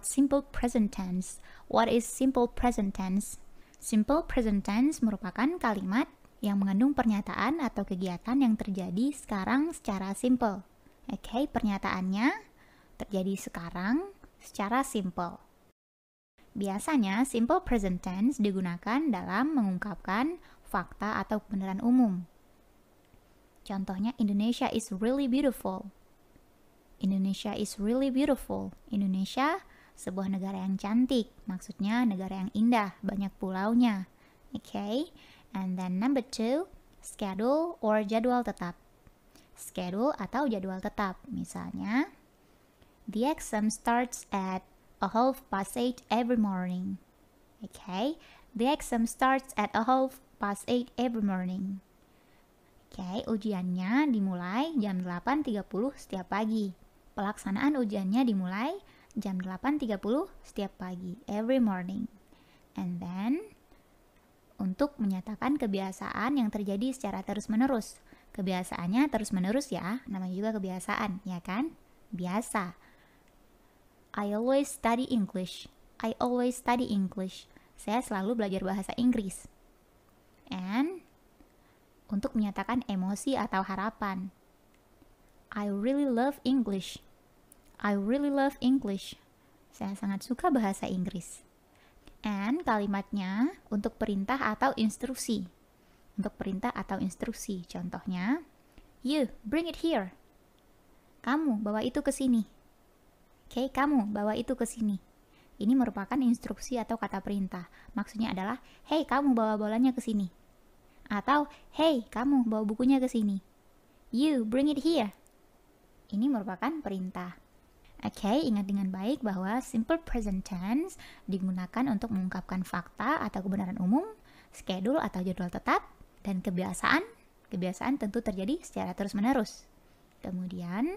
simple present tense. What is simple present tense? Simple present tense merupakan kalimat yang mengandung pernyataan atau kegiatan yang terjadi sekarang secara simple. Oke, pernyataannya terjadi sekarang secara simple. Biasanya, simple present tense digunakan dalam mengungkapkan fakta atau kebenaran umum. Contohnya, Indonesia is really beautiful. Indonesia is really beautiful. Indonesia sebuah negara yang cantik. Maksudnya negara yang indah, banyak pulaunya. Okay? And then number 2, schedule or jadwal tetap. Schedule atau jadwal tetap. Misalnya, the exam starts at 8:30 every morning. Okay? The exam starts at 8:30 every morning. Oke, ujiannya dimulai jam 8.30 setiap pagi. Pelaksanaan ujiannya dimulai jam 8.30 setiap pagi, every morning. And then, untuk menyatakan kebiasaan yang terjadi secara terus-menerus. Kebiasaannya terus-menerus ya, namanya juga kebiasaan, ya kan? Biasa. I always study English. I always study English. Saya selalu belajar bahasa Inggris. And untuk menyatakan emosi atau harapan. I really love English. I really love English. Saya sangat suka bahasa Inggris. And kalimatnya untuk perintah atau instruksi. Untuk perintah atau instruksi. Contohnya, you, bring it here. Kamu bawa itu ke sini. Oke, kamu bawa itu ke sini. Ini merupakan instruksi atau kata perintah. Maksudnya adalah, hey, kamu bawa bolanya ke sini. Atau, hey, kamu bawa bukunya ke sini. You, bring it here. Ini merupakan perintah. Oke, ingat dengan baik bahwa simple present tense digunakan untuk mengungkapkan fakta atau kebenaran umum, schedule atau jadwal tetap, dan kebiasaan. Kebiasaan tentu terjadi secara terus-menerus. Kemudian,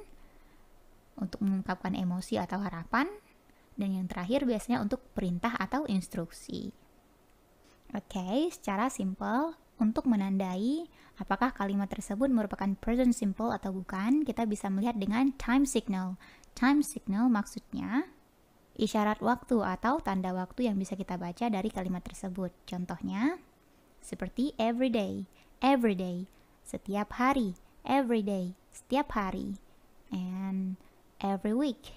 untuk mengungkapkan emosi atau harapan, dan yang terakhir biasanya untuk perintah atau instruksi. Oke, secara simple, untuk menandai apakah kalimat tersebut merupakan present simple atau bukan, kita bisa melihat dengan time signal. Time signal maksudnya isyarat waktu atau tanda waktu yang bisa kita baca dari kalimat tersebut. Contohnya, seperti everyday, everyday, setiap hari, everyday, setiap hari. And every week,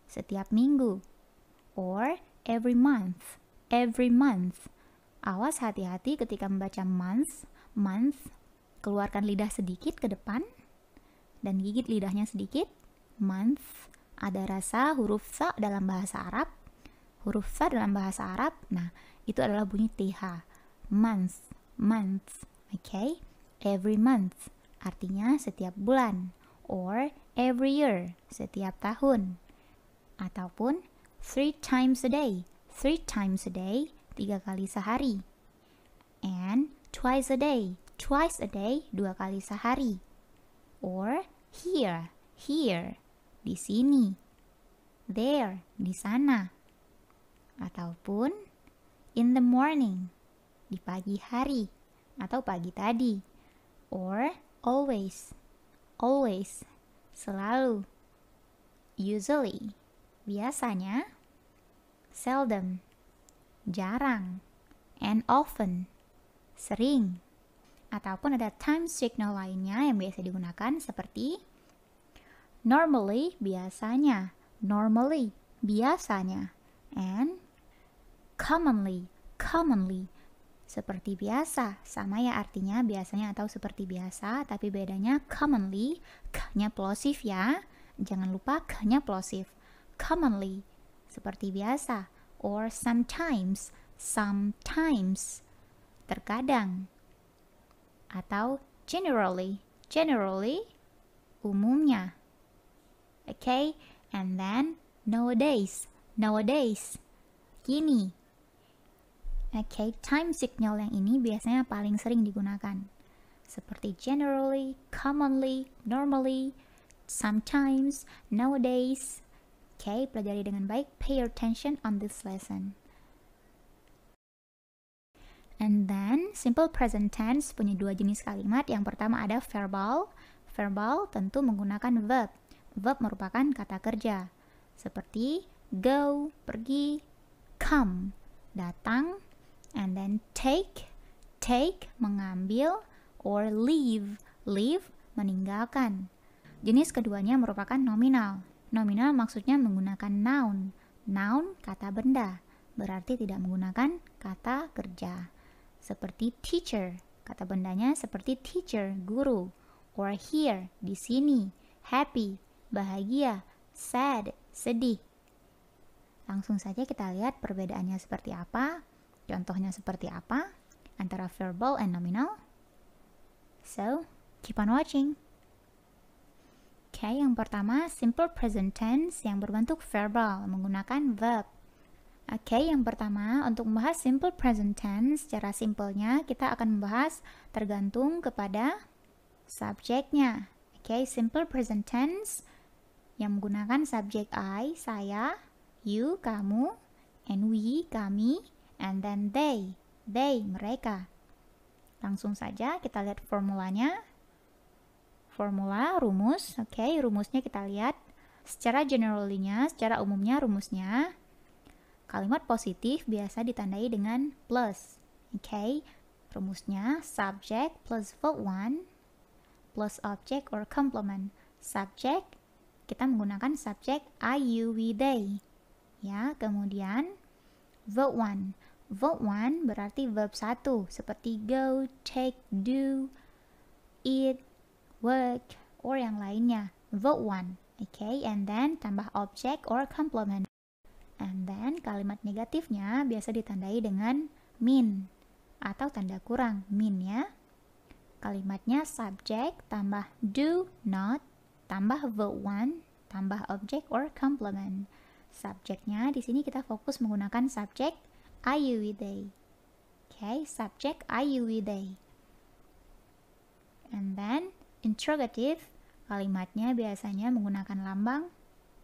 setiap minggu. Or every month, Awas hati-hati ketika membaca month, keluarkan lidah sedikit ke depan dan gigit lidahnya sedikit. Month, ada rasa huruf sa dalam bahasa Arab. Huruf sa dalam bahasa Arab, nah itu adalah bunyi th. Month, okay? Every month, artinya setiap bulan. Or every year, setiap tahun. Ataupun 3 times a day, 3 kali sehari. And twice a day, 2 kali sehari. Or here, di sini. There, di sana. Ataupun in the morning, di pagi hari atau pagi tadi. Or always, selalu. Usually, biasanya. Seldom, jarang. And often, sering. Ataupun ada time signal lainnya yang biasa digunakan seperti normally, biasanya. Normally, biasanya. And commonly, seperti biasa. Sama ya artinya biasanya atau seperti biasa, tapi bedanya commonly, k-nya plosif ya. Jangan lupa k-nya plosif. Commonly, seperti biasa. Or sometimes, terkadang. Atau generally, umumnya. Okay, and then nowadays, kini. Okay, time signal yang ini biasanya paling sering digunakan. Seperti generally, commonly, normally, sometimes, nowadays. Okay, pelajari dengan baik. Pay attention on this lesson. And then, simple present tense punya 2 jenis kalimat. Yang pertama ada verbal. Verbal tentu menggunakan verb. Verb merupakan kata kerja. Seperti go, pergi, come, datang, and then take, mengambil, or leave, meninggalkan. Jenis keduanya merupakan nominal. Nominal maksudnya menggunakan noun. Noun, kata benda, berarti tidak menggunakan kata kerja. Seperti teacher, kata bendanya seperti teacher, guru. Or here, di sini. Happy, bahagia. Sad, sedih. Langsung saja kita lihat perbedaannya seperti apa, contohnya seperti apa antara verbal and nominal. So, keep on watching. Oke, yang pertama simple present tense yang berbentuk verbal menggunakan verb. Oke, yang pertama untuk membahas simple present tense secara simpelnya kita akan membahas tergantung kepada subjeknya. Oke, simple present tense yang menggunakan subjek I, saya, you, kamu, and we, kami, and then they, mereka. Langsung saja kita lihat formulanya. Formula, rumus, oke, rumusnya kita lihat. Secara generally-nya, secara umumnya rumusnya, kalimat positif biasa ditandai dengan plus. Oke, rumusnya subject plus verb 1 plus object or complement. Subject, kita menggunakan subject I, you, we, they. Ya, kemudian verb 1. Verb 1 berarti verb 1 seperti go, take, do, eat, work, or yang lainnya. Verb 1. Okay, and then tambah object or complement. And then kalimat negatifnya biasa ditandai dengan min atau tanda kurang, min ya. Kalimatnya subject tambah do, not, tambah verb 1, tambah object or complement. Subjeknya di sini kita fokus menggunakan subjek I, you, we, they. Okay, subjek I, you, we, they. And then interrogative, kalimatnya biasanya menggunakan lambang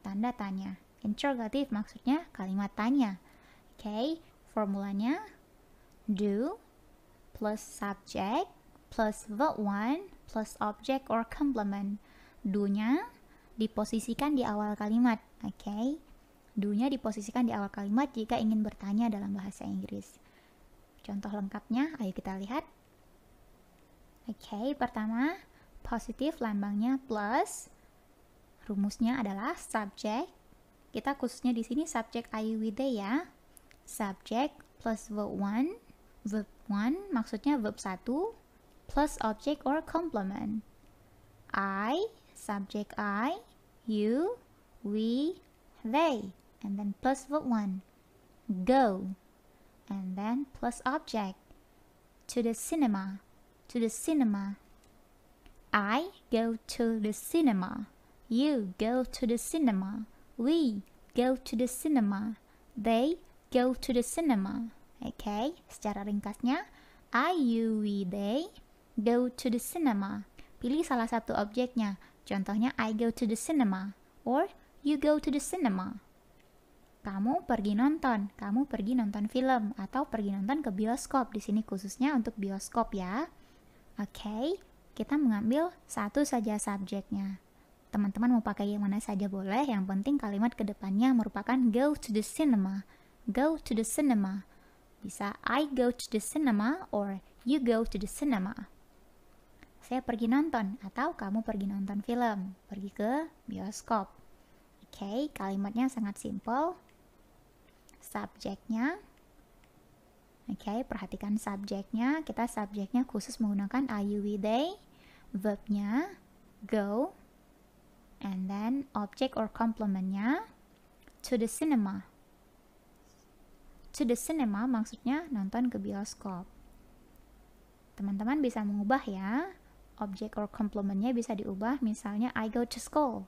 tanda tanya. Interrogative maksudnya kalimat tanya. Okay, formulanya do plus subject plus verb 1 plus object or complement. Do-nya diposisikan di awal kalimat. Okay, do-nya diposisikan di awal kalimat jika ingin bertanya dalam bahasa Inggris. Contoh lengkapnya, ayo kita lihat. Okay, pertama positif lambangnya plus. Rumusnya adalah subject. Kita khususnya di sini subject I, we, they ya. Subject plus verb 1. Verb 1 maksudnya verb 1 plus object or complement. I, subject I, you, we, they, and then plus verb 1. Go, and then plus object. To the cinema. To the cinema. I go to the cinema. You go to the cinema. We go to the cinema. They go to the cinema. Okay, secara ringkasnya, I, you, we, they go to the cinema. Pilih salah satu objeknya. Contohnya, I go to the cinema. Or, you go to the cinema. Kamu pergi nonton. Kamu pergi nonton film. Atau pergi nonton ke bioskop. Di sini khususnya untuk bioskop ya. Oke, kita mengambil satu saja subjeknya. Teman-teman mau pakai yang mana saja boleh, yang penting kalimat kedepannya merupakan go to the cinema. Go to the cinema. Bisa I go to the cinema or you go to the cinema. Saya pergi nonton atau kamu pergi nonton film, pergi ke bioskop. Oke, kalimatnya sangat simple. Subjeknya. Oke, perhatikan subjeknya. Kita subjeknya khusus menggunakan I, you, we, they. Verbnya go. And then object or complementnya to the cinema. To the cinema maksudnya nonton ke bioskop. Teman-teman bisa mengubah ya. Object or complementnya bisa diubah. Misalnya I go to school.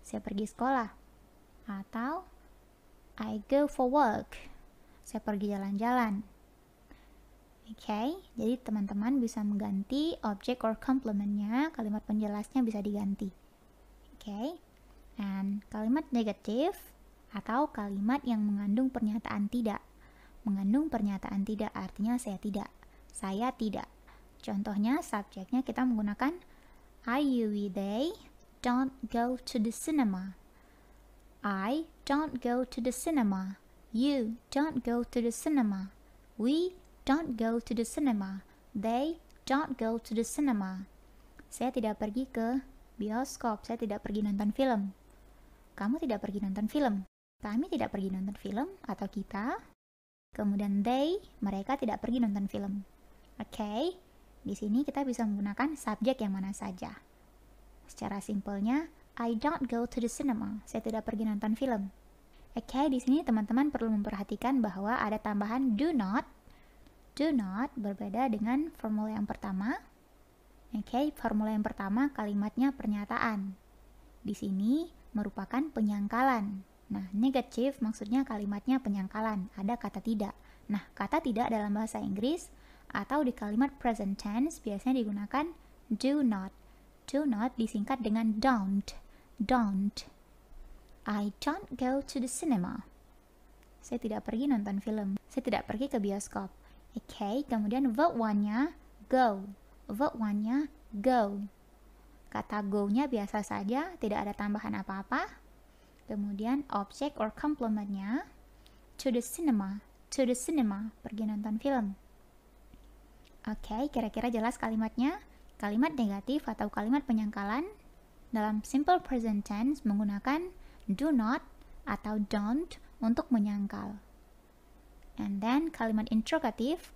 Saya pergi sekolah. Atau I go for work. Saya pergi jalan-jalan. Oke, jadi teman-teman bisa mengganti object or complementnya. Kalimat penjelasnya bisa diganti. Oke, and kalimat negatif atau kalimat yang mengandung pernyataan tidak. Mengandung pernyataan tidak artinya saya tidak. Saya tidak. Contohnya subjeknya kita menggunakan I, you, we, they don't go to the cinema. I don't go to the cinema. You don't go to the cinema. We don't go to the cinema. They don't go to the cinema. Saya tidak pergi ke bioskop. Saya tidak pergi nonton film. Kamu tidak pergi nonton film. Kami tidak pergi nonton film, atau kita. Kemudian they, mereka tidak pergi nonton film. Oke, di sini kita bisa menggunakan subjek yang mana saja. Secara simpelnya, I don't go to the cinema. Saya tidak pergi nonton film. Oke, di sini teman-teman perlu memperhatikan bahwa ada tambahan do not. Do not berbeda dengan formula yang pertama. Oke, formula yang pertama kalimatnya pernyataan. Di sini merupakan penyangkalan. Nah, negatif maksudnya kalimatnya penyangkalan, ada kata tidak. Nah, kata tidak dalam bahasa Inggris atau di kalimat present tense biasanya digunakan do not. Do not disingkat dengan don't. Don't. I don't go to the cinema. Saya tidak pergi nonton film. Saya tidak pergi ke bioskop. Oke, kemudian verb one-nya go. Verb one-nya go. Kata go-nya biasa saja, tidak ada tambahan apa-apa. Kemudian object or complement-nya to the cinema. To the cinema, pergi nonton film. Oke, kira-kira jelas kalimatnya? Kalimat negatif atau kalimat penyangkalan dalam simple present tense menggunakan do not atau don't untuk menyangkal. And then kalimat interrogatif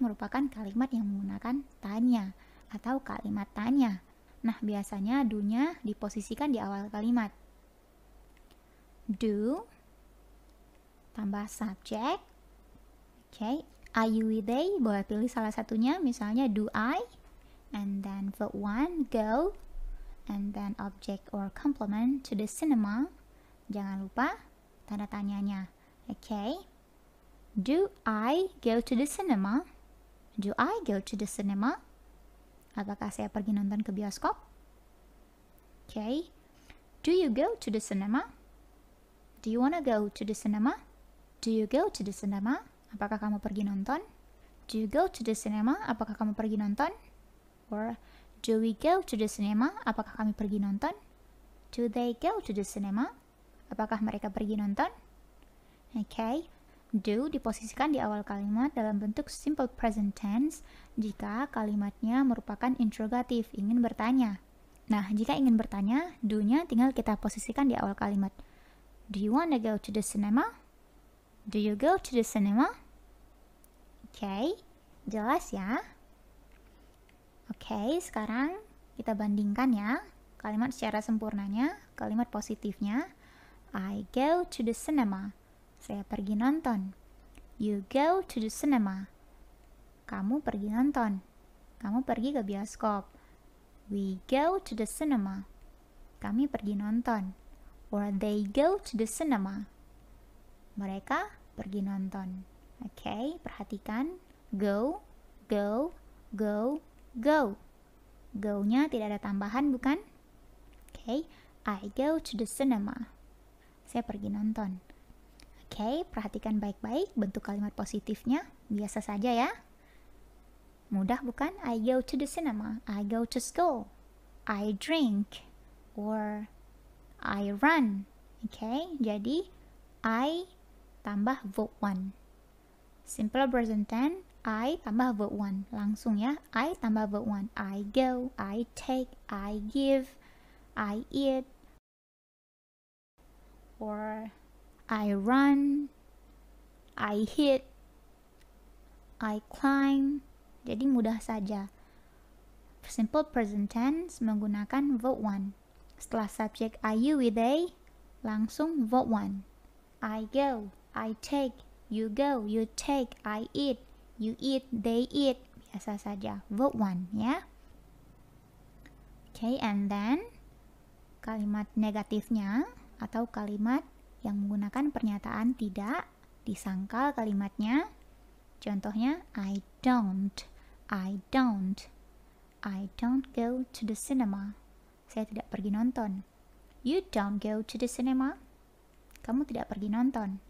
merupakan kalimat yang menggunakan tanya atau kalimat tanya. Nah, biasanya do-nya diposisikan di awal kalimat. Do tambah subject. Oke, are you with they? Boleh pilih salah satunya, misalnya do I, and then verb one go, and then object or complement to the cinema. Jangan lupa tanda tanyanya. Oke, do I go to the cinema? Do I go to the cinema? Apakah saya pergi nonton ke bioskop? Oke, do you go to the cinema? Do you wanna go to the cinema? Do you go to the cinema? Apakah kamu pergi nonton? Do you go to the cinema? Apakah kamu pergi nonton? Or do we go to the cinema? Apakah kami pergi nonton? Do they go to the cinema? Apakah mereka pergi nonton? Oke, do diposisikan di awal kalimat dalam bentuk simple present tense jika kalimatnya merupakan interrogatif, ingin bertanya. Nah, jika ingin bertanya, do-nya tinggal kita posisikan di awal kalimat. Do you wanna go to the cinema? Do you go to the cinema? Oke, jelas ya? Oke, sekarang kita bandingkan ya kalimat secara sempurnanya, kalimat positifnya. I go to the cinema. Saya pergi nonton. You go to the cinema. Kamu pergi nonton. Kamu pergi ke bioskop. We go to the cinema. Kami pergi nonton. Or they go to the cinema. Mereka pergi nonton. Oke, perhatikan. Go, go, go, go. Go-nya tidak ada tambahan, bukan? Oke, I go to the cinema. Saya pergi nonton. Oke, perhatikan baik-baik bentuk kalimat positifnya. Biasa saja ya. Mudah bukan? I go to the cinema. I go to school. I drink. Or I run. Oke, jadi I tambah verb one. Simple present tense, I tambah verb one. Langsung ya, I tambah verb one. I go, I take, I give, I eat. Or I run, I hit, I climb. Jadi mudah saja. Simple present tense menggunakan verb one. Setelah subjek I, you, we, they, langsung verb one. I go, I take, you go, you take, I eat, you eat, they eat. Biasa saja, verb one ya. Okay, and then kalimat negatifnya atau kalimat yang menggunakan pernyataan tidak, disangkal kalimatnya. Contohnya, I don't go to the cinema. Saya tidak pergi nonton. You don't go to the cinema. Kamu tidak pergi nonton.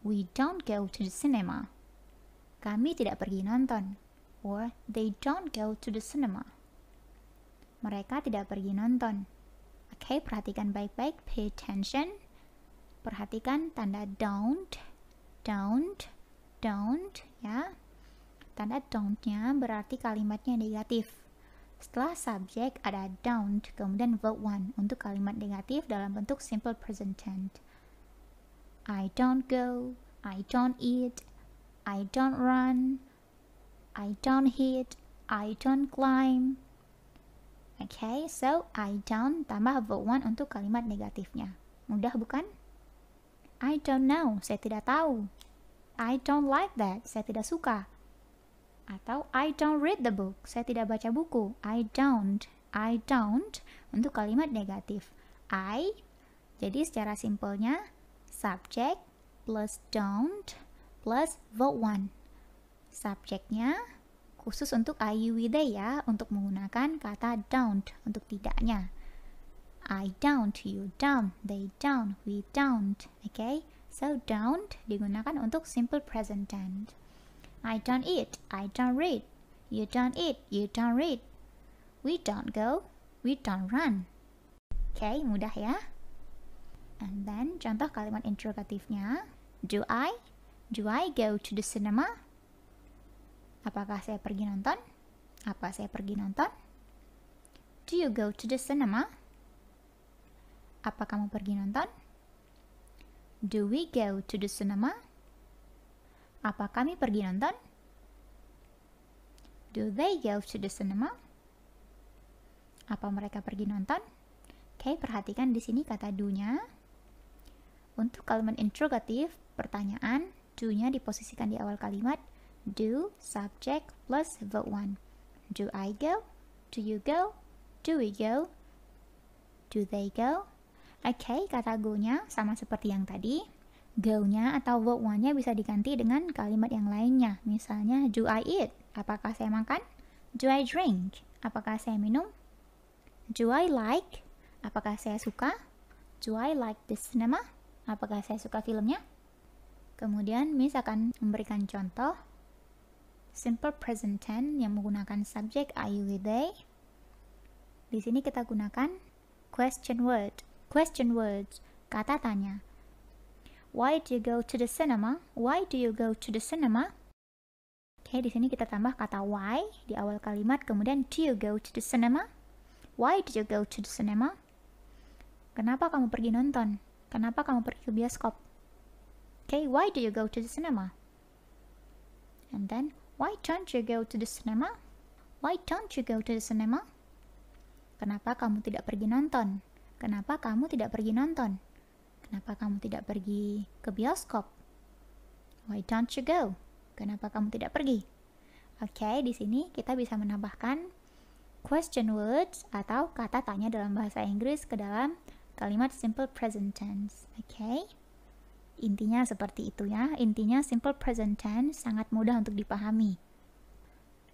We don't go to the cinema. Kami tidak pergi nonton. Or they don't go to the cinema. Mereka tidak pergi nonton. Oke, perhatikan baik-baik, pay attention. Perhatikan tanda don't, ya. Tanda don't-nya berarti kalimatnya negatif. Setelah subjek ada don't, kemudian verb one untuk kalimat negatif dalam bentuk simple present tense. I don't go, I don't eat, I don't run, I don't hit, I don't climb. Okay, so I don't tambah verb one untuk kalimat negatifnya. Mudah bukan? I don't know, saya tidak tahu. I don't like that, saya tidak suka. Atau I don't read the book, saya tidak baca buku. I don't untuk kalimat negatif. I, jadi secara simpelnya subject plus don't plus verb one. Subjeknya khusus untuk I, you, we, they ya, untuk menggunakan kata don't untuk tidaknya. I don't, you don't, they don't, we don't. Okay, so don't digunakan untuk simple present tense. I don't eat, I don't read. You don't eat, you don't read. We don't go, we don't run. Okay, mudah ya. And then contoh kalimat interrogatifnya. Do I go to the cinema? Apakah saya pergi nonton? Apa saya pergi nonton? Do you go to the cinema? Apa kamu pergi nonton? Do we go to the cinema? Apa kami pergi nonton? Do they go to the cinema? Apa mereka pergi nonton? Oke, perhatikan di sini kata do-nya. Untuk kalimat interrogatif, pertanyaan, do-nya diposisikan di awal kalimat. Do, subject, plus verb one. Do I go? Do you go? Do we go? Do they go? Oke, kata go-nya sama seperti yang tadi. Go-nya atau verb one-nya bisa diganti dengan kalimat yang lainnya. Misalnya, do I eat? Apakah saya makan? Do I drink? Apakah saya minum? Do I like? Apakah saya suka? Do I like the cinema? Apakah saya suka filmnya? Kemudian, Miss akan memberikan contoh simple present tense yang menggunakan subjek I, you, we, they. Di sini kita gunakan question word. Question words, kata tanya. Why do you go to the cinema? Why do you go to the cinema? Oke, di sini kita tambah kata why di awal kalimat, kemudian do you go to the cinema? Why do you go to the cinema? Kenapa kamu pergi nonton? Kenapa kamu pergi ke bioskop? Oke, why do you go to the cinema? And then, why don't you go to the cinema? Why don't you go to the cinema? Kenapa kamu tidak pergi nonton? Kenapa kamu tidak pergi nonton? Kenapa kamu tidak pergi ke bioskop? Why don't you go? Kenapa kamu tidak pergi? Oke, di sini kita bisa menambahkan question words atau kata tanya dalam bahasa Inggris ke dalam kalimat simple present tense. Oke, intinya seperti itu ya. Intinya simple present tense sangat mudah untuk dipahami.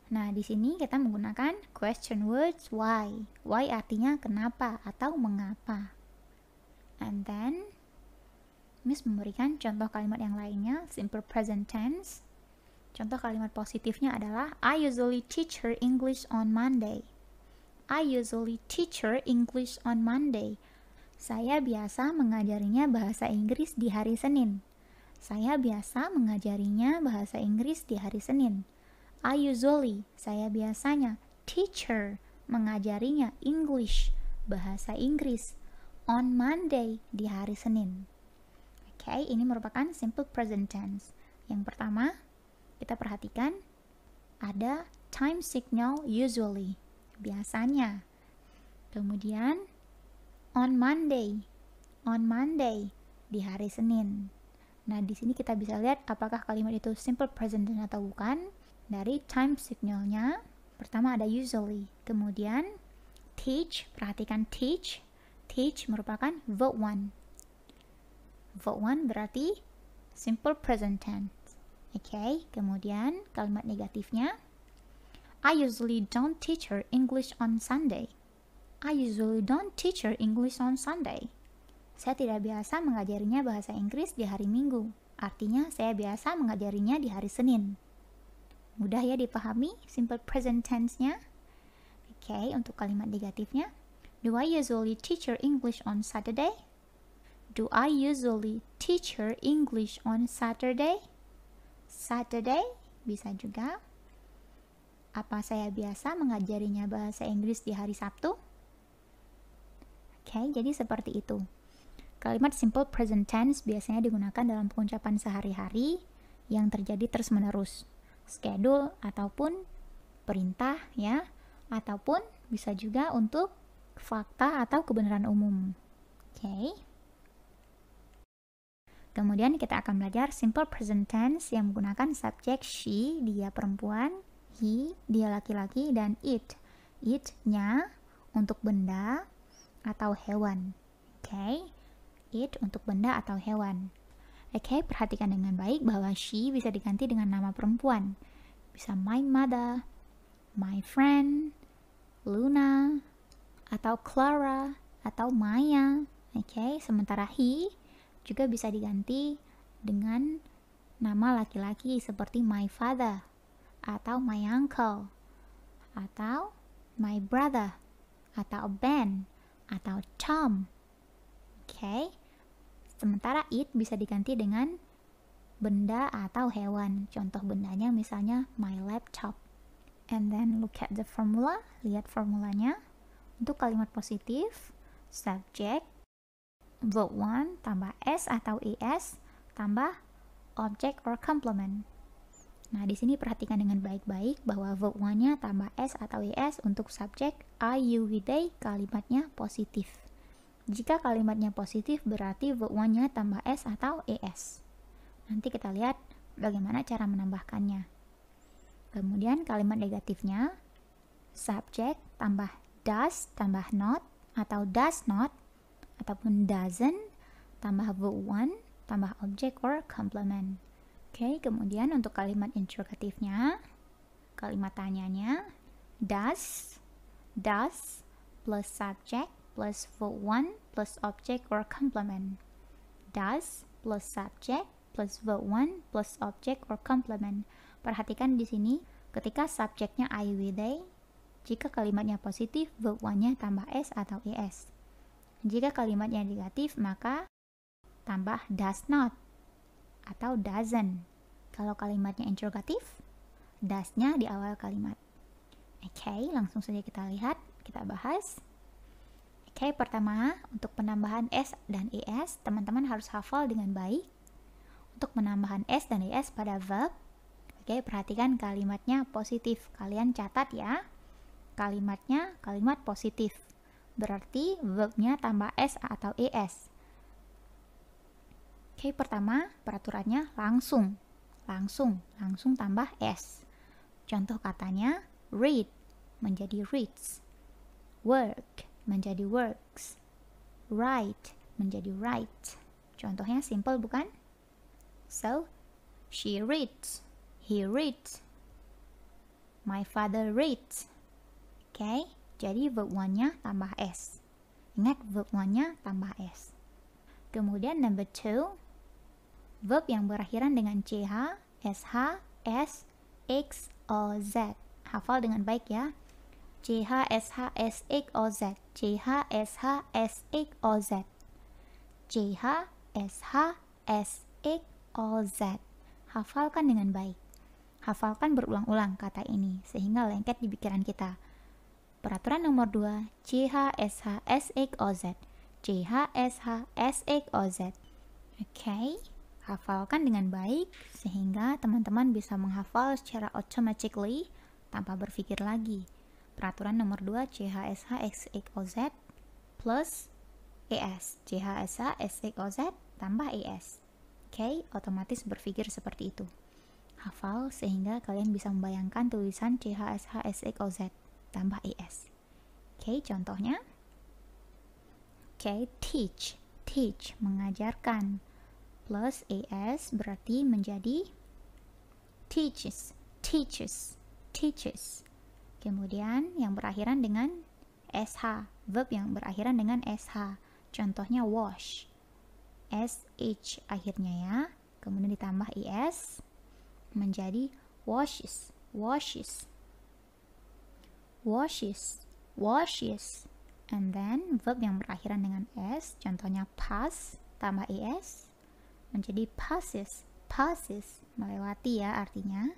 Nah, di sini kita menggunakan question words why. Why artinya kenapa atau mengapa. And then Miss memberikan contoh kalimat yang lainnya, simple present tense. Contoh kalimat positifnya adalah I usually teach her English on Monday. I usually teach her English on Monday. Saya biasa mengajarinya bahasa Inggris di hari Senin. Saya biasa mengajarinya bahasa Inggris di hari Senin. I usually, saya biasanya, teach her, mengajarinya English, bahasa Inggris, on Monday, di hari Senin. Oke, ini merupakan simple present tense. Yang pertama, kita perhatikan ada time signal usually, biasanya. Kemudian on Monday, di hari Senin. Nah, di sini kita bisa lihat apakah kalimat itu simple present tense atau bukan. Dari time signalnya, pertama ada usually, kemudian teach, perhatikan teach. Teach merupakan verb one. Verb one berarti simple present tense. Oke, kemudian kalimat negatifnya, I usually don't teach her English on Sunday. I usually don't teach her English on Sunday. Saya tidak biasa mengajarinya bahasa Inggris di hari Minggu. Artinya, saya biasa mengajarinya di hari Senin. Mudah ya dipahami simple present tense-nya? Oke, untuk kalimat negatifnya, Do I usually teach her English on Saturday? Do I usually teach her English on Saturday? Saturday bisa juga. Apa saya biasa mengajarinya bahasa Inggris di hari Sabtu? Oke, jadi seperti itu. Kalimat simple present tense biasanya digunakan dalam pengucapan sehari-hari yang terjadi terus-menerus. Schedule ataupun perintah ya, ataupun bisa juga untuk fakta atau kebenaran umum. Oke. Kemudian kita akan belajar simple present tense yang menggunakan subjek she, dia perempuan, he, dia laki-laki, dan it. It-nya untuk benda atau hewan. Oke. It untuk benda atau hewan. Oke, perhatikan dengan baik bahwa she bisa diganti dengan nama perempuan. Bisa my mother, my friend, Luna, atau Clara, atau Maya. Oke, sementara he juga bisa diganti dengan nama laki-laki seperti my father, atau my uncle, atau my brother, atau Ben, atau Tom. Oke. Sementara it bisa diganti dengan benda atau hewan. Contoh bendanya misalnya my laptop. And then look at the formula. Lihat formulanya. Untuk kalimat positif, subject, verb 1 tambah s atau es tambah object or complement. Nah, di sini perhatikan dengan baik-baik bahwa verb 1-nya tambah s atau es untuk subjek I, you, we, they, kalimatnya positif. Jika kalimatnya positif berarti verb 1-nya tambah s atau es. Nanti kita lihat bagaimana cara menambahkannya. Kemudian kalimat negatifnya subjek tambah does tambah not atau does not ataupun doesn't tambah verb 1 tambah object or complement. Oke, kemudian untuk kalimat interrogatifnya, kalimat tanyanya does plus subject plus verb 1 plus object or complement. Does plus subject plus verb 1 plus object or complement. Perhatikan di sini ketika subjeknya I, we, they, jika kalimatnya positif verb 1-nya tambah s atau es. Jika kalimatnya negatif maka tambah does not atau doesn't. Kalau kalimatnya interrogatif, does-nya di awal kalimat. Oke, langsung saja kita lihat, kita bahas. Oke, pertama, untuk penambahan S dan ES, teman-teman harus hafal dengan baik. Untuk penambahan S dan ES pada verb, oke, perhatikan kalimatnya positif. Kalian catat ya, kalimatnya kalimat positif. Berarti verbnya tambah S atau ES. Oke, pertama, peraturannya langsung tambah S. Contoh katanya, read menjadi reads, work menjadi works, write menjadi write. Contohnya simple bukan? So, she reads, he reads, my father reads. Oke, jadi verb 1-nya tambah S. Ingat, verb 1-nya tambah S. Kemudian number 2, verb yang berakhiran dengan CH, SH, S, X, O, Z. Hafal dengan baik ya. CH, SH, SX, OZ. CH, SH, SX, OZ. CH, SH, SX, OZ. Hafalkan dengan baik. Hafalkan berulang-ulang kata ini sehingga lengket di pikiran kita. Peraturan nomor 2, CH, SH, SX, OZ. CH, SH, SX, OZ. Oke, hafalkan dengan baik sehingga teman-teman bisa menghafal secara automatically tanpa berpikir lagi. Peraturan nomor 2, CH, SH, SX, OZ plus ES. CH, SH, SX, OZ tambah ES. Oke, otomatis berpikir seperti itu. Hafal sehingga kalian bisa membayangkan tulisan CH, SH, SX, OZ tambah ES. Oke, contohnya. Oke, teach. Teach, mengajarkan. Plus ES berarti menjadi teaches. Teaches. Teaches. Kemudian yang berakhiran dengan SH, verb yang berakhiran dengan SH. Contohnya wash. SH akhirnya ya. Kemudian ditambah ES menjadi washes. Washes. Washes. Washes. And then verb yang berakhiran dengan s, contohnya pass tambah es menjadi passes. Passes, melewati ya artinya.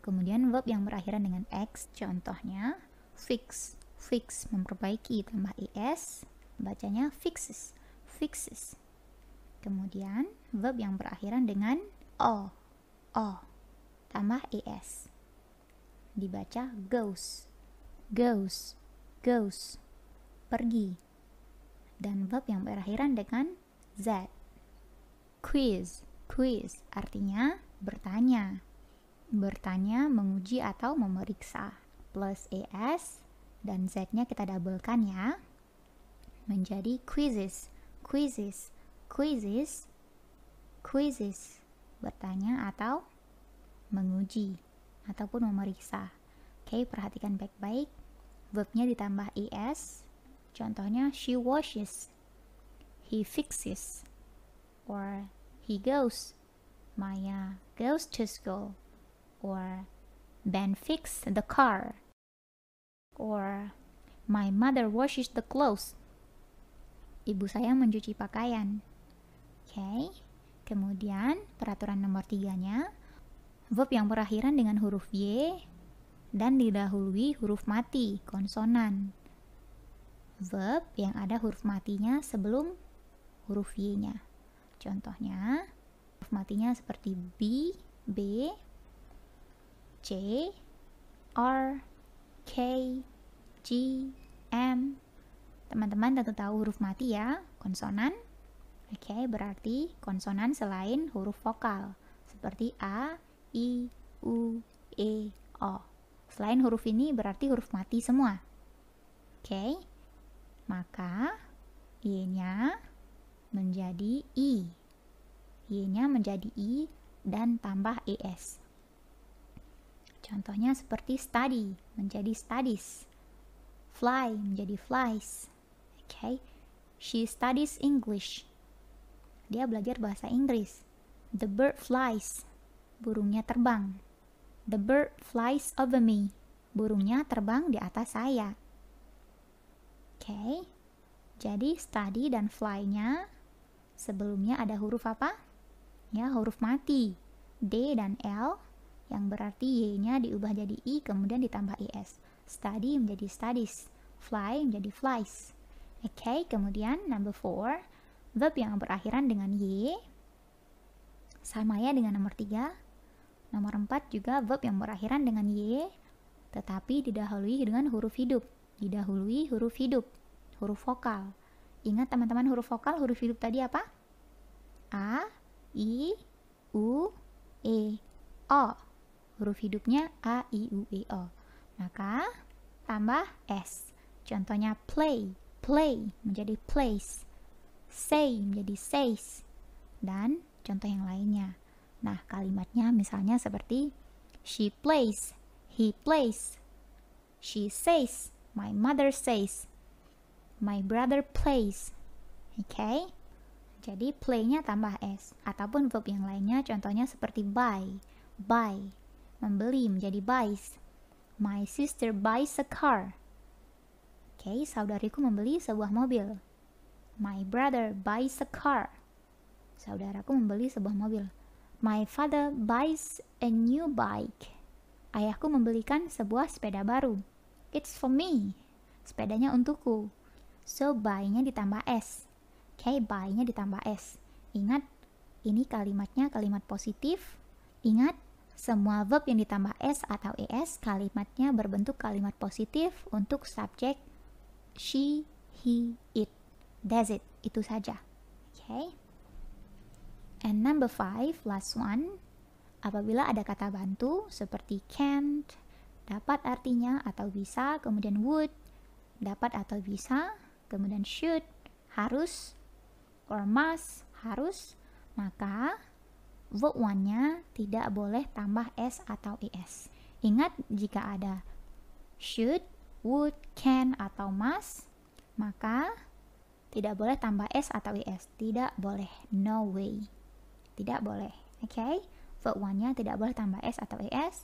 Kemudian verb yang berakhiran dengan x, contohnya fix. Fix, memperbaiki tambah es, bacanya fixes. Fixes. Kemudian verb yang berakhiran dengan o tambah es, dibaca goes. Goes, goes, pergi. Dan verb yang berakhiran dengan z, quiz. Quiz artinya bertanya. Bertanya, menguji atau memeriksa. Plus es dan z-nya kita doublekan ya, menjadi quizzes. Quizzes, quizzes, quizzes, bertanya atau menguji ataupun memeriksa. Oke, perhatikan baik-baik. Verbnya ditambah es, contohnya she washes, he fixes, or he goes, Maya goes to school, or Ben fixed the car, or my mother washes the clothes, ibu saya mencuci pakaian. Oke, kemudian peraturan nomor 3-nya, verb yang berakhiran dengan huruf y dan didahului huruf mati, konsonan. Verb yang ada huruf matinya sebelum huruf y-nya. Contohnya, huruf matinya seperti B, B, C, R, K, G, M. Teman-teman tentu tahu huruf mati ya, konsonan. Oke, berarti konsonan selain huruf vokal, seperti A, I, U, E, O. Selain huruf ini berarti huruf mati semua. Oke, maka Y-nya menjadi I. Y-nya menjadi I dan tambah ES. Contohnya seperti study menjadi studies, fly menjadi flies. Okay. She studies English. Dia belajar bahasa Inggris. The bird flies. Burungnya terbang. The bird flies over me. Burungnya terbang di atas saya. Okay. Jadi study dan fly-nya sebelumnya ada huruf apa? Ya, huruf mati. D dan L, yang berarti Y-nya diubah jadi I kemudian ditambah ES. Study menjadi studies, fly menjadi flies. Oke, kemudian number 4, verb yang berakhiran dengan Y sama ya dengan nomor 3. Nomor 4 juga verb yang berakhiran dengan Y tetapi didahului dengan huruf hidup. Didahului huruf hidup, huruf vokal. Ingat teman-teman, huruf vokal, huruf hidup tadi apa? A, I, U, E, O. Huruf hidupnya A, I, U, E, O. Maka tambah S. Contohnya play, play menjadi plays. Say menjadi says. Dan contoh yang lainnya. Nah, kalimatnya misalnya seperti she plays, he plays, she says, my mother says, my brother plays. Oke. Jadi play-nya tambah S. Ataupun verb yang lainnya contohnya seperti buy, buy, membeli menjadi buys. My sister buys a car. Oke, saudariku membeli sebuah mobil. My brother buys a car. Saudaraku membeli sebuah mobil. My father buys a new bike. Ayahku membelikan sebuah sepeda baru. It's for me. Sepedanya untukku. So, buy-nya ditambah S. Oke, buy-nya ditambah S. Ingat, ini kalimatnya kalimat positif. Ingat, semua verb yang ditambah S atau ES, kalimatnya berbentuk kalimat positif untuk subjek she, he, it. That's it. Itu saja. Oke. And number 5, last one. Apabila ada kata bantu seperti can't, dapat artinya atau bisa, kemudian would, dapat atau bisa, kemudian should, harus, or must, harus, maka verb 1-nya tidak boleh tambah S atau ES. Ingat, jika ada should, would, can, atau must, maka tidak boleh tambah S atau ES. Tidak boleh. No way. Tidak boleh. Oke? Verb 1-nya tidak boleh tambah S atau ES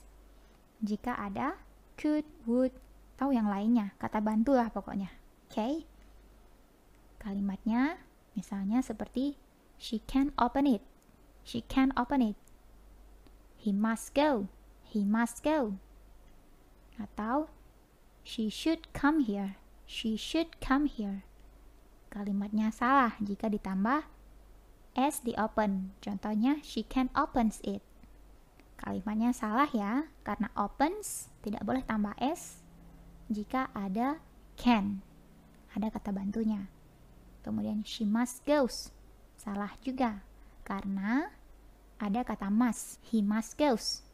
jika ada could, would, atau yang lainnya. Kata bantu lah pokoknya. Okay? Kalimatnya misalnya seperti she can't open it. She can't open it. He must go. He must go. Atau she should come here. She should come here. Kalimatnya salah jika ditambah s di open. Contohnya she can't opens it. Kalimatnya salah ya, karena opens tidak boleh tambah s jika ada can. Ada kata bantunya. Kemudian she must goes. Salah juga karena ada kata must. He must goes.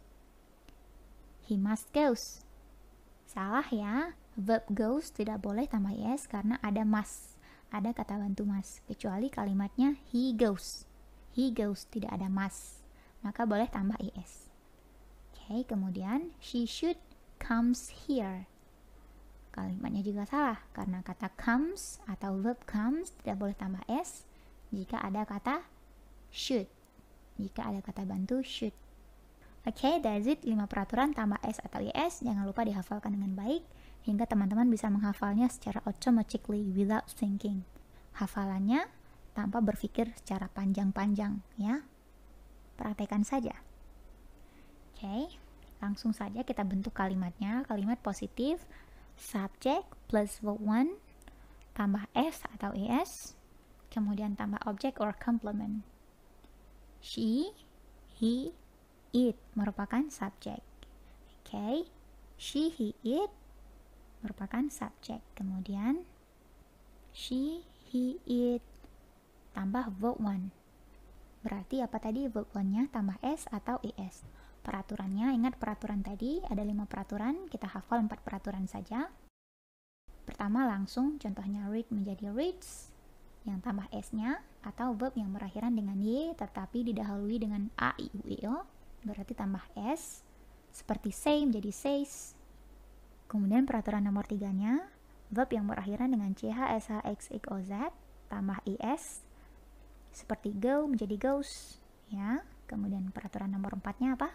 He must goes. Salah ya. Verb goes tidak boleh tambah es karena ada must. Ada kata bantu must. Kecuali kalimatnya he goes. He goes tidak ada must. Maka boleh tambah es. Oke, kemudian she should comes here. Kalimatnya juga salah karena kata comes atau verb comes tidak boleh tambah s jika ada kata should. Jika ada kata bantu should. Oke, that's it. 5 peraturan tambah s atau es. Jangan lupa dihafalkan dengan baik hingga teman-teman bisa menghafalnya secara automatically without thinking. Hafalannya tanpa berpikir secara panjang-panjang ya. Praktekkan saja. Oke, langsung saja kita bentuk kalimatnya. Kalimat positif, subject plus verb 1 tambah s atau es, kemudian tambah object or complement. She, he, it merupakan subject. Okay. She, he, it merupakan subject. Kemudian she, he, it tambah verb 1. Berarti apa tadi verb 1-nya tambah s atau es. Peraturannya, ingat peraturan tadi ada 5 peraturan, kita hafal 4 peraturan saja. Pertama langsung contohnya read menjadi reads yang tambah s-nya, atau verb yang berakhiran dengan y tetapi didahului dengan a, i, u, e, o berarti tambah s. Seperti say menjadi says. Kemudian peraturan nomor 3-nya verb yang berakhiran dengan ch, sh, x, y, o, z tambah es. Seperti go menjadi goes ya. Kemudian peraturan nomor 4-nya apa?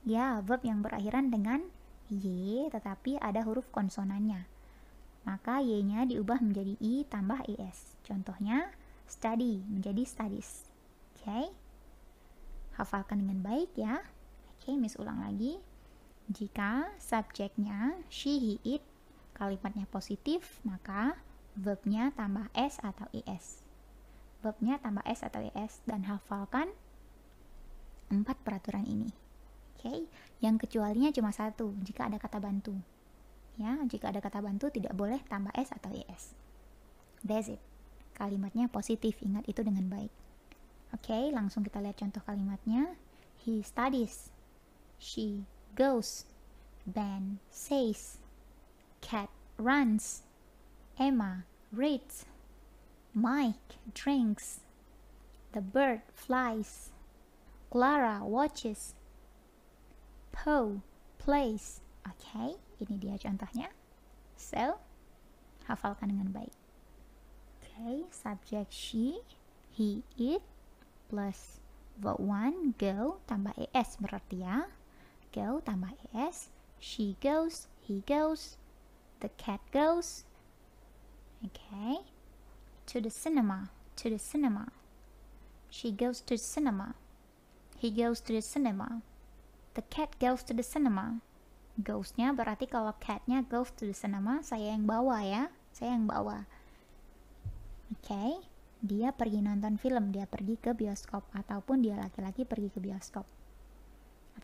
Ya, verb yang berakhiran dengan y tetapi ada huruf konsonannya. Maka y-nya diubah menjadi i tambah es. Contohnya study menjadi studies. Oke. Hafalkan dengan baik ya. Oke, Miss ulang lagi. Jika subjeknya she, he, it, kalimatnya positif, maka verbnya tambah s atau es. Verbnya tambah s atau es dan hafalkan 4 peraturan ini. Oke, yang kecualinya cuma 1 jika ada kata bantu. Ya, jika ada kata bantu tidak boleh tambah s atau es. That's it. Kalimatnya positif, ingat itu dengan baik. Oke, langsung kita lihat contoh kalimatnya. He studies. She goes. Ben says. Cat runs. Emma reads. Mike drinks. The bird flies. Clara watches. Poe plays. Oke, ini dia contohnya. So, hafalkan dengan baik. Oke, subject she, he, it, plus verb 1, go, tambah es berarti ya. Go, tambah es. She goes, he goes, the cat goes. Okay. To the cinema, to the cinema. She goes to the cinema. He goes to the cinema. The cat goes to the cinema. Goes-nya berarti kalau cat-nya goes to the cinema, saya yang bawa ya. Saya yang bawa. Oke. Dia pergi nonton film, dia pergi ke bioskop. Ataupun dia laki-laki pergi ke bioskop.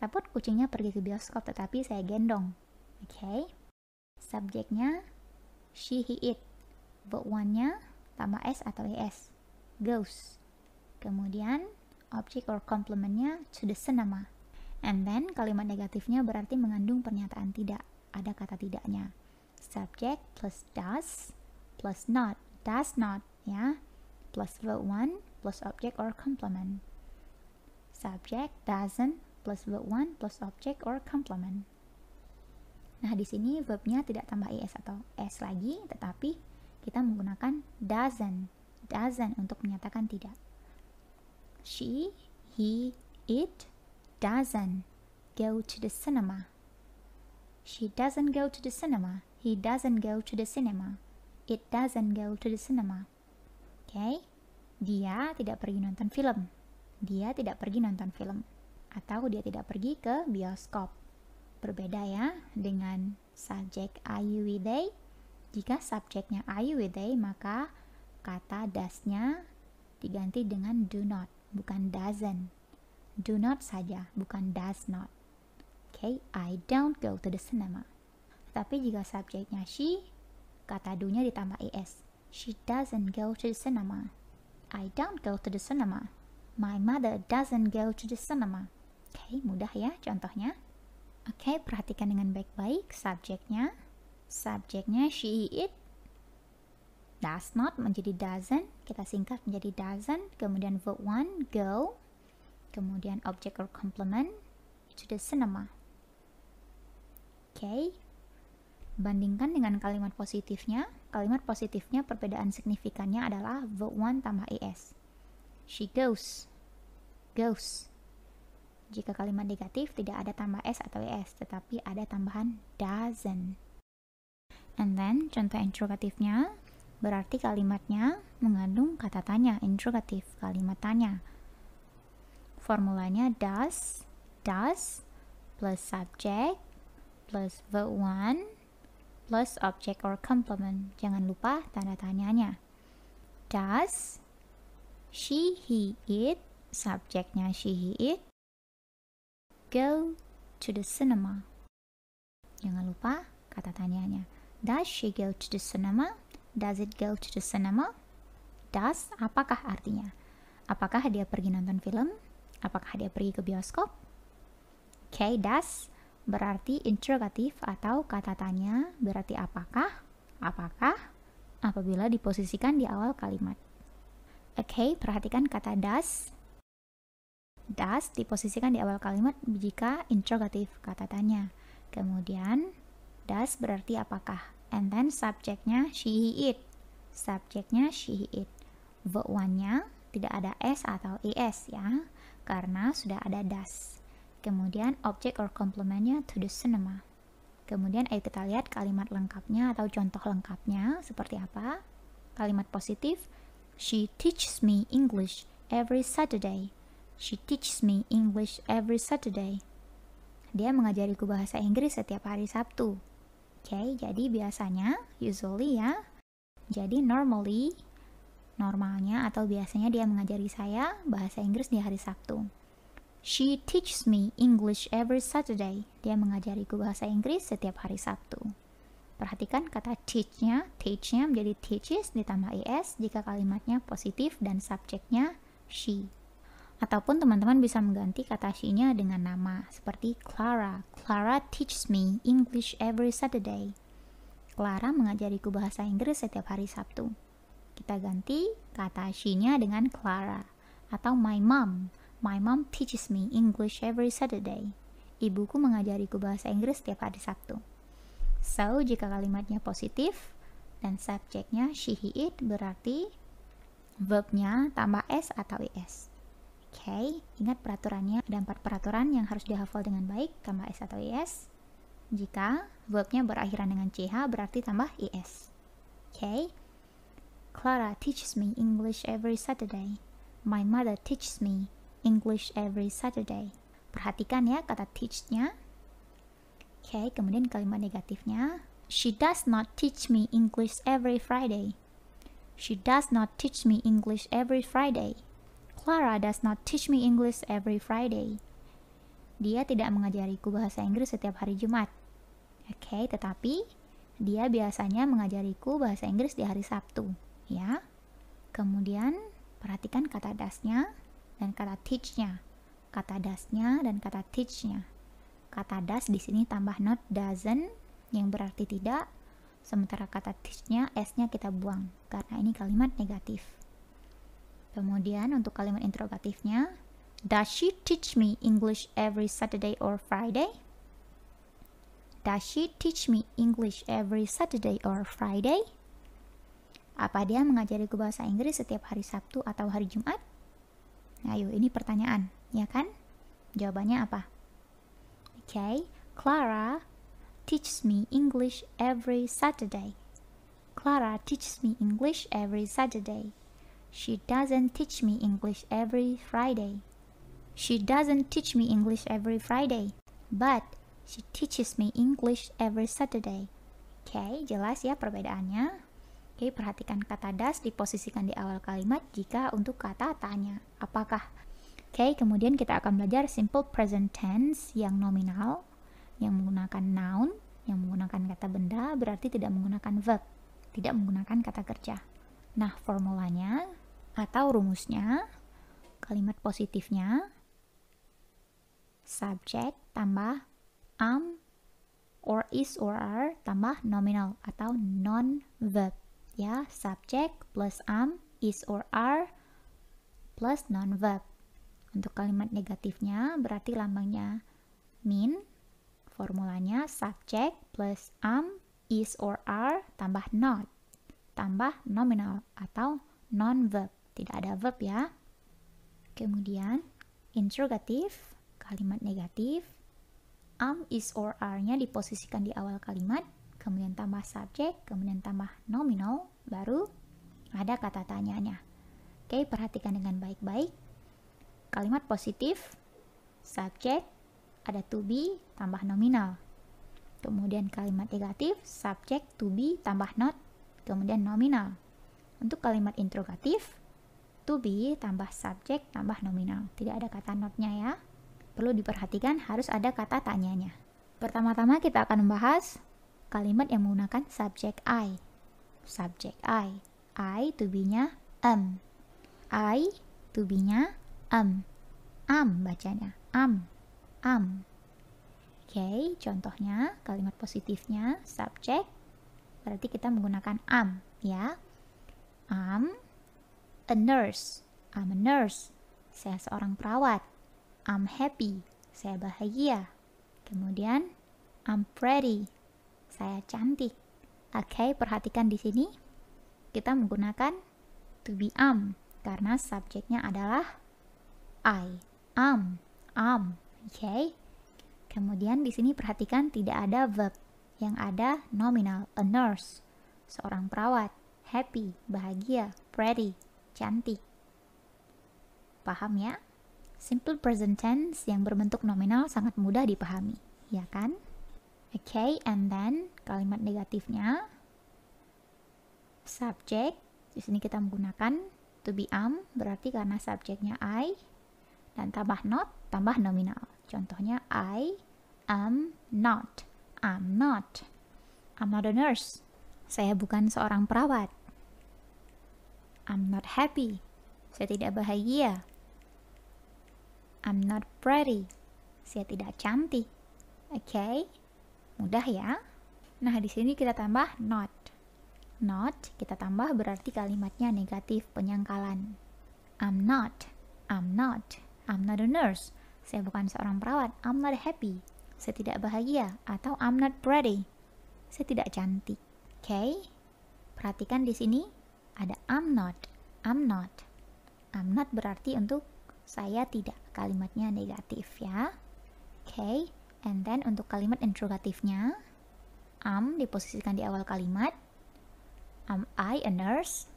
Ataupun kucingnya pergi ke bioskop tetapi saya gendong. Oke. Subjeknya she, he, it. Verb 1-nya tambah s atau es. Goes. Kemudian object or complement-nya to the cinema. And then kalimat negatifnya berarti mengandung pernyataan tidak. Ada kata tidaknya. Subject plus does plus not. Does not ya. Plus verb 1 plus object or complement. Subject doesn't plus verb 1 plus object or complement. Nah, di sini verbnya tidak tambah es atau s lagi, tetapi kita menggunakan doesn't. Doesn't untuk menyatakan tidak. She, he, it doesn't go to the cinema. She doesn't go to the cinema. He doesn't go to the cinema. It doesn't go to the cinema. Oke, dia tidak pergi nonton film. Dia tidak pergi nonton film. Atau dia tidak pergi ke bioskop. Berbeda ya dengan subjek are you with they. Jika subjeknya are you with they, maka kata does-nya diganti dengan do not, bukan doesn't. Do not saja, bukan does not. Oke, I don't go to the cinema. Tapi jika subjeknya she, kata do-nya ditambah es. She doesn't go to the cinema. I don't go to the cinema. My mother doesn't go to the cinema. Oke, mudah ya contohnya. Oke, perhatikan dengan baik-baik subjeknya. Subjeknya she, it. Does not menjadi doesn't. Kita singkat menjadi doesn't. Kemudian verb one, go. Kemudian object or complement, to the cinema. Oke. Bandingkan dengan kalimat positifnya. Kalimat positifnya perbedaan signifikannya adalah verb one tambah es. She goes. Goes. Jika kalimat negatif tidak ada tambah s atau es, tetapi ada tambahan doesn't. And then contoh interrogatifnya berarti kalimatnya mengandung kata tanya, interrogatif, kalimat tanya. Formulanya does plus subject plus verb one plus object or complement. Jangan lupa tanda tanyanya. Does she, he, it, subjeknya she, he, it, go to the cinema. Jangan lupa kata tanyanya. Does she go to the cinema? Does it go to the cinema? Does, apakah artinya? Apakah dia pergi nonton film? Apakah dia pergi ke bioskop? Okay, does berarti interrogatif atau kata tanya, berarti apakah? Apakah? Apabila diposisikan di awal kalimat. Okay, perhatikan kata does. Does diposisikan di awal kalimat jika interrogatif, kata tanya. Kemudian does berarti apakah? And then subjeknya she, he, it. Subjeknya she, he, it. Verb one-nya tidak ada s atau es ya, karena sudah ada does. Kemudian object or complementnya to the cinema. Kemudian ayo kita lihat kalimat lengkapnya atau contoh lengkapnya seperti apa. Kalimat positif, she teaches me English every Saturday. She teaches me English every Saturday. Dia mengajariku bahasa Inggris setiap hari Sabtu. Oke, jadi biasanya, usually ya. Jadi normalnya atau biasanya dia mengajari saya bahasa Inggris di hari Sabtu. She teaches me English every Saturday. Dia mengajariku bahasa Inggris setiap hari Sabtu. Perhatikan kata teach-nya menjadi teaches ditambah es jika kalimatnya positif dan subjeknya she. Ataupun teman-teman bisa mengganti kata she-nya dengan nama, seperti Clara. Clara teaches me English every Saturday. Clara mengajariku bahasa Inggris setiap hari Sabtu. Kita ganti kata she-nya dengan Clara. Atau my mom. My mom teaches me English every Saturday. Ibuku mengajariku bahasa Inggris setiap hari Sabtu. So, jika kalimatnya positif dan subjeknya she, he, it, berarti verbnya tambah s atau es. Oke, ingat peraturannya. Ada 4 peraturan yang harus dihafal dengan baik, tambah s atau es. Jika verbnya berakhiran dengan ch, berarti tambah es. Oke. Clara teaches me English every Saturday. My mother teaches me English every Saturday. Perhatikan ya kata teach-nya. Oke, kemudian kalimat negatifnya. She does not teach me English every Friday. She does not teach me English every Friday. Clara does not teach me English every Friday. Dia tidak mengajariku bahasa Inggris setiap hari Jumat. Oke, tetapi dia biasanya mengajariku bahasa Inggris di hari Sabtu, ya. Kemudian perhatikan kata does-nya dan kata teach-nya. Kata does-nya dan kata teach-nya. Kata does di sini tambah not doesn't yang berarti tidak, sementara kata teach-nya s-nya kita buang karena ini kalimat negatif. Kemudian untuk kalimat interrogatifnya, does she teach me English every Saturday or Friday? Does she teach me English every Saturday or Friday? Apa dia mengajariku bahasa Inggris setiap hari Sabtu atau hari Jumat? Ayo, ini pertanyaan, ya kan? Jawabannya apa? Okay, Clara teaches me English every Saturday. Clara teaches me English every Saturday. She doesn't teach me English every Friday. She doesn't teach me English every Friday, but she teaches me English every Saturday. Oke, jelas ya perbedaannya. Oke, perhatikan kata does diposisikan di awal kalimat jika untuk kata tanya. Apakah? Oke, kemudian kita akan belajar simple present tense yang nominal, yang menggunakan noun, yang menggunakan kata benda, berarti tidak menggunakan verb, tidak menggunakan kata kerja. Nah, formulanya atau rumusnya, kalimat positifnya, subject tambah am or is or are tambah nominal atau non-verb. Ya, subject plus am, is or are plus non-verb. Untuk kalimat negatifnya berarti lambangnya mean. Formulanya subject plus am, is or are tambah not tambah nominal atau non-verb. Tidak ada verb ya. Kemudian interrogatif, kalimat negatif, am, is or are-nya diposisikan di awal kalimat, kemudian tambah subject, kemudian tambah nominal, baru ada kata tanyanya. Oke, perhatikan dengan baik-baik. Kalimat positif, subject, ada to be, tambah nominal. Kemudian kalimat negatif, subject, to be, tambah not, kemudian nominal. Untuk kalimat interrogatif, to be, tambah subject, tambah nominal. Tidak ada kata not-nya ya. Perlu diperhatikan harus ada kata tanyanya. Pertama-tama kita akan membahas kalimat yang menggunakan subject I. Subject I. I to be-nya am. I to be-nya am. Am bacanya. Am. Am. Oke, contohnya kalimat positifnya subject. Berarti kita menggunakan am ya. Am a nurse. I'm a nurse. Saya seorang perawat. I'm happy. Saya bahagia. Kemudian I'm pretty. Saya cantik. Oke, perhatikan di sini kita menggunakan to be am karena subjeknya adalah I. Am. Oke. Kemudian di sini perhatikan tidak ada verb. Yang ada nominal, a nurse. Seorang perawat. Happy, bahagia, pretty, cantik. Paham ya? Simple present tense yang berbentuk nominal sangat mudah dipahami, ya kan? Okay, and then kalimat negatifnya subject. Di sini kita menggunakan to be am, berarti karena subjeknya I dan tambah not, tambah nominal. Contohnya I am not. I'm not. I'm not a nurse. Saya bukan seorang perawat. I'm not happy. Saya tidak bahagia. I'm not pretty. Saya tidak cantik. Oke, mudah ya. Nah, di sini kita tambah not. Not kita tambah berarti kalimatnya negatif, penyangkalan. I'm not. I'm not. I'm not a nurse. Saya bukan seorang perawat. I'm not happy. Saya tidak bahagia. Atau I'm not pretty. Saya tidak cantik. Oke, perhatikan di sini ada I'm not. I'm not. I'm not berarti untuk saya tidak. Kalimatnya negatif ya. Oke, and then untuk kalimat interrogatifnya, am diposisikan di awal kalimat. Am I a nurse?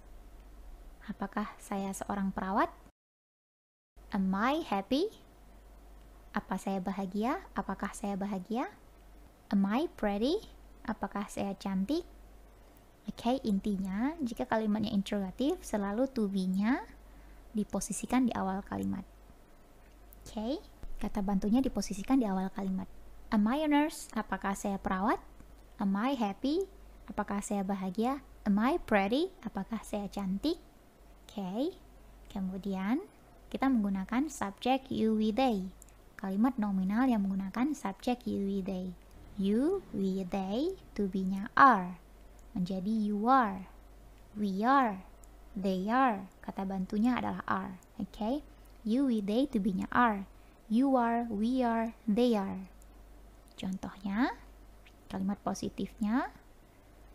Apakah saya seorang perawat? Am I happy? Apa saya bahagia? Apakah saya bahagia? Am I pretty? Apakah saya cantik? Oke, intinya jika kalimatnya interrogatif selalu to be-nya diposisikan di awal kalimat. Oke, kata bantunya diposisikan di awal kalimat. Am I a nurse? Apakah saya perawat? Am I happy? Apakah saya bahagia? Am I pretty? Apakah saya cantik? Oke, kemudian kita menggunakan subject you, we, they. Kalimat nominal yang menggunakan subject you, we, they. You, we, they, to be-nya are. Menjadi you are, we are, they are. Kata bantunya adalah are. Oke, you, we, they, to be-nya are. You are, we are, they are. Contohnya, kalimat positifnya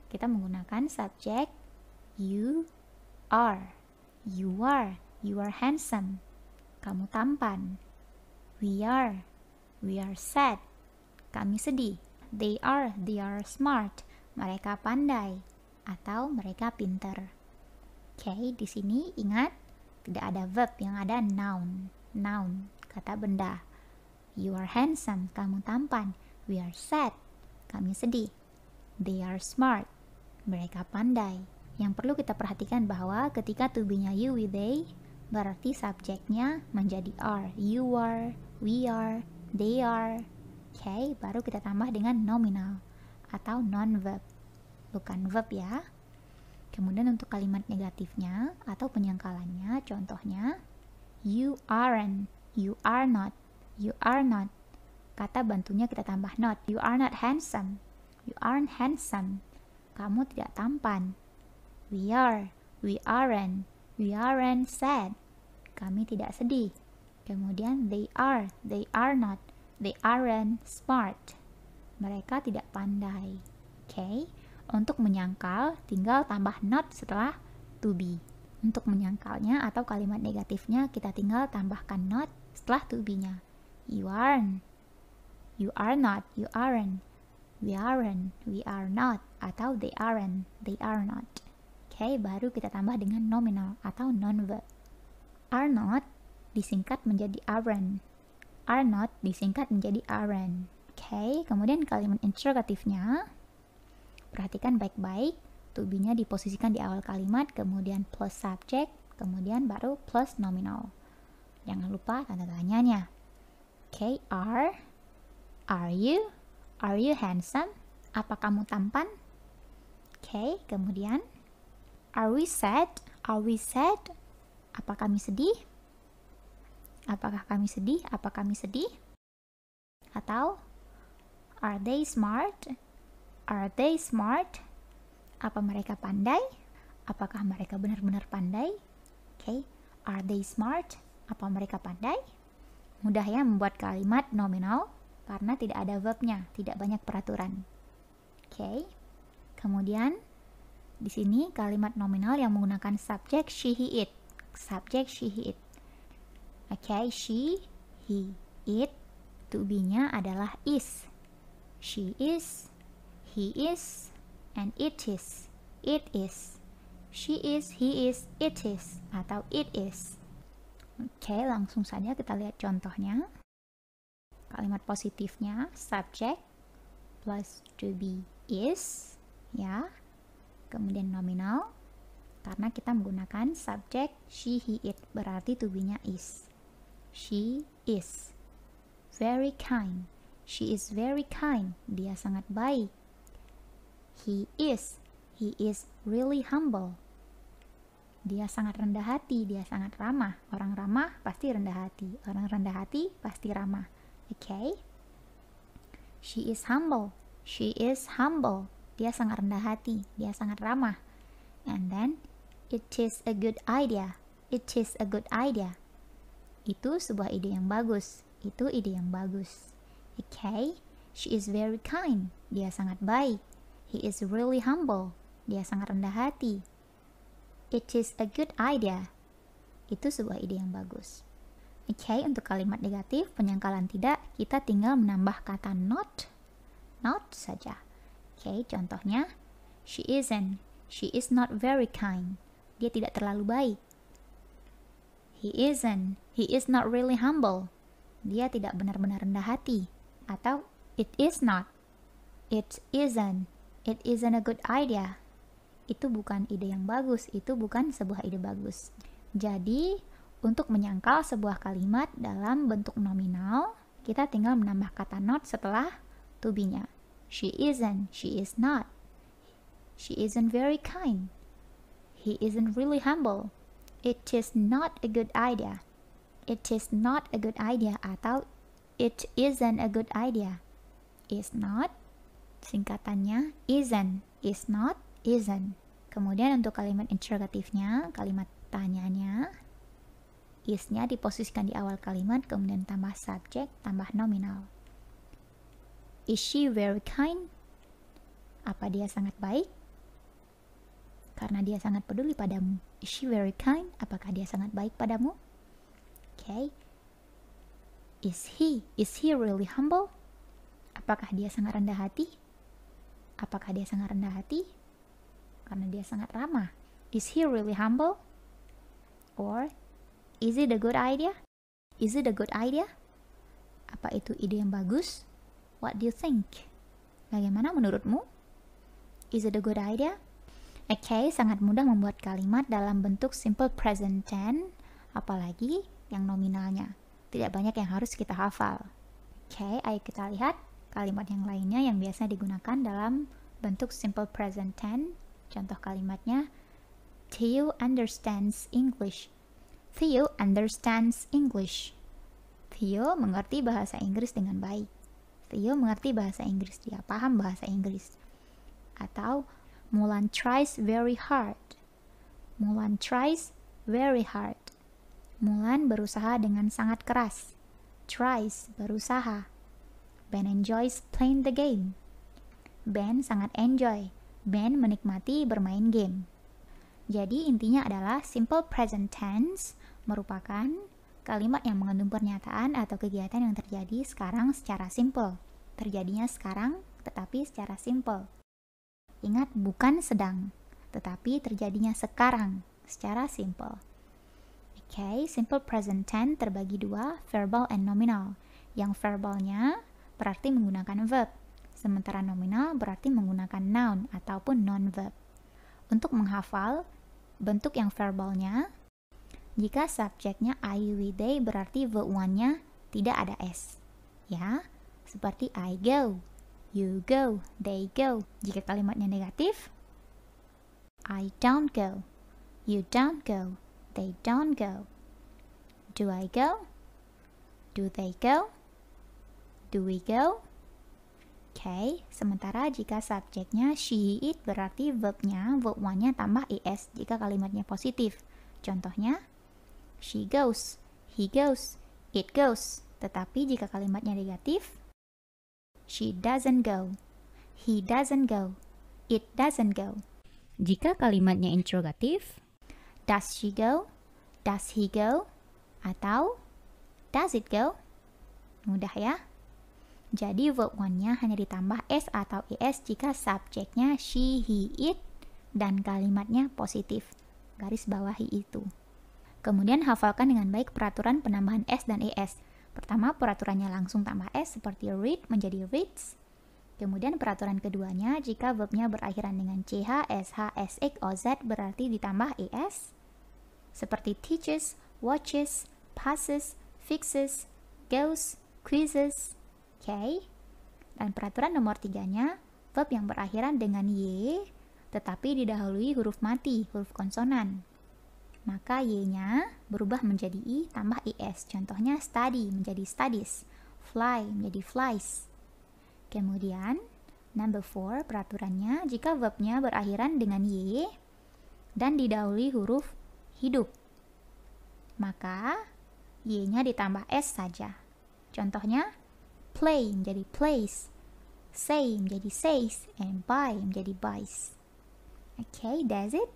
kita menggunakan subject you are. You are handsome. Kamu tampan. We are sad. Kami sedih. They are smart. Mereka pandai. atau mereka pinter. Oke, di sini ingat tidak ada verb, yang ada noun. Noun, kata benda. You are handsome, kamu tampan. We are sad, kami sedih. They are smart, mereka pandai. Yang perlu kita perhatikan bahwa ketika to be-nya you with they, berarti subjeknya menjadi are. You are, we are, they are. Oke, baru kita tambah dengan nominal atau non-verb. Bukan verb ya. Kemudian untuk kalimat negatifnya atau penyangkalannya, contohnya you aren't, you are not, you are not. Kata bantunya kita tambah not. You are not handsome, you aren't handsome. Kamu tidak tampan. We are, we aren't sad. Kami tidak sedih. Kemudian they are not, they aren't smart. Mereka tidak pandai. Oke. Untuk menyangkal, tinggal tambah not setelah to be. Untuk menyangkalnya atau kalimat negatifnya, kita tinggal tambahkan not setelah to be-nya. You aren't, you are not, you aren't, we are not, atau they are not. Oke, baru kita tambah dengan nominal atau non-verb. Are not disingkat menjadi aren't. Are not disingkat menjadi aren't. Oke, kemudian kalimat interrogatifnya, perhatikan baik-baik, to be-nya diposisikan di awal kalimat, kemudian plus subject, kemudian baru plus nominal. Jangan lupa tanda tanyanya. Oke, are you handsome? Apa kamu tampan? Oke, kemudian are we sad? Apa kami sedih? Apakah kami sedih? Apa kami sedih? Atau are they smart? Apa mereka pandai? Apakah mereka benar-benar pandai? Oke, are they smart? Apa mereka pandai? Mudah ya membuat kalimat nominal karena tidak ada verbnya, tidak banyak peraturan. Oke. Kemudian di sini kalimat nominal yang menggunakan subjek she, he, it. Subjek she, he, it. Oke, she, he, it. To be-nya adalah is. She is, he is, and it is. It is. She is, he is, it is, atau it is. Oke, langsung saja kita lihat contohnya. Kalimat positifnya subject plus to be is, ya. Kemudian nominal karena kita menggunakan subject she, he, it, berarti to be-nya is. She is very kind. She is very kind. Dia sangat baik. He is really humble. Dia sangat rendah hati, dia sangat ramah. Orang ramah pasti rendah hati. Orang rendah hati pasti ramah. Okay? She is humble. Dia sangat rendah hati, dia sangat ramah. And then it is a good idea. Itu sebuah ide yang bagus. Okay? She is very kind. Dia sangat baik. He is really humble. Dia sangat rendah hati. It is a good idea. Itu sebuah ide yang bagus. Okay, untuk kalimat negatif, penyangkalan tidak, kita tinggal menambah kata not. Not saja. Okay, contohnya, she is not very kind. Dia tidak terlalu baik. He is not really humble. Dia tidak benar-benar rendah hati. Atau, it isn't a good idea. Itu bukan ide yang bagus, itu bukan sebuah ide bagus. Jadi, untuk menyangkal sebuah kalimat dalam bentuk nominal, kita tinggal menambah kata not setelah to be-nya. She is not. She isn't very kind. He isn't really humble. It is not a good idea. Atau it isn't a good idea. Is not, singkatannya isn't, is not, isn't. Kemudian untuk kalimat interrogatifnya, kalimat tanyanya, is-nya diposisikan di awal kalimat, kemudian tambah subjek, tambah nominal. Is she very kind? Apa dia sangat baik? Karena dia sangat peduli padamu. Is she very kind? Apakah dia sangat baik padamu? Okay. Is he really humble? Apakah dia sangat rendah hati? karena dia sangat ramah. Is he really humble? Or, is it a good idea? Is it a good idea? Apa itu ide yang bagus? What do you think? Bagaimana menurutmu? Is it a good idea? Oke, sangat mudah membuat kalimat dalam bentuk simple present tense, apalagi yang nominalnya. Tidak banyak yang harus kita hafal. Oke, ayo kita lihat kalimat yang lainnya yang biasa digunakan dalam bentuk simple present tense. Contoh kalimatnya, Theo understands English. Theo understands English. Theo mengerti bahasa Inggris dengan baik. Theo mengerti bahasa Inggris, dia paham bahasa Inggris. Atau Mulan tries very hard. Mulan tries very hard. Mulan berusaha dengan sangat keras. Tries, berusaha. Ben enjoys playing the game. Ben sangat enjoy. Ben menikmati bermain game. Jadi intinya adalah simple present tense merupakan kalimat yang mengandung pernyataan atau kegiatan yang terjadi sekarang secara simple. Terjadinya sekarang tetapi secara simple. Ingat, bukan sedang, tetapi terjadinya sekarang secara simple. Oke, simple present tense terbagi dua, verbal and nominal. Yang verbalnya berarti menggunakan verb, sementara nominal berarti menggunakan noun ataupun non-verb. Untuk menghafal bentuk yang verbalnya, jika subjeknya I, we, they berarti verb one-nya tidak ada S. Ya, seperti I go, you go, they go. Jika kalimatnya negatif, I don't go, you don't go, they don't go. Do I go? Do they go? Do we go? Oke, sementara jika subjeknya she, it berarti verbnya, verb one-nya tambah es jika kalimatnya positif. Contohnya, she goes, he goes, it goes. Tetapi jika kalimatnya negatif, she doesn't go, he doesn't go, it doesn't go. Jika kalimatnya interrogatif, does she go, does he go, atau does it go? Mudah ya? Jadi verb one-nya hanya ditambah s atau es jika subjeknya she, he, it, dan kalimatnya positif. Garis bawahi itu. Kemudian hafalkan dengan baik peraturan penambahan s dan es. Pertama, peraturannya langsung tambah s seperti read menjadi reads. Kemudian peraturan keduanya, jika verbnya berakhiran dengan ch, sh, sx, oz berarti ditambah es. Seperti teaches, watches, passes, fixes, goes, quizzes. Oke. Dan peraturan nomor 3-nya, verb yang berakhiran dengan y tetapi didahului huruf mati, huruf konsonan. Maka y-nya berubah menjadi i tambah is. Contohnya study menjadi studies, fly menjadi flies. Kemudian number 4 peraturannya, jika verbnya berakhiran dengan y dan didahului huruf hidup, maka y-nya ditambah s saja. Contohnya play menjadi plays, say menjadi says, and buy menjadi buys. Oke, that's it.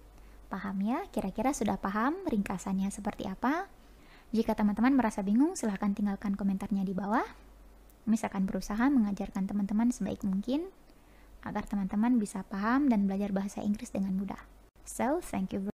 Paham ya? Kira-kira sudah paham ringkasannya seperti apa? Jika teman-teman merasa bingung, silahkan tinggalkan komentarnya di bawah. Miss akan berusaha mengajarkan teman-teman sebaik mungkin agar teman-teman bisa paham dan belajar bahasa Inggris dengan mudah. So, thank you.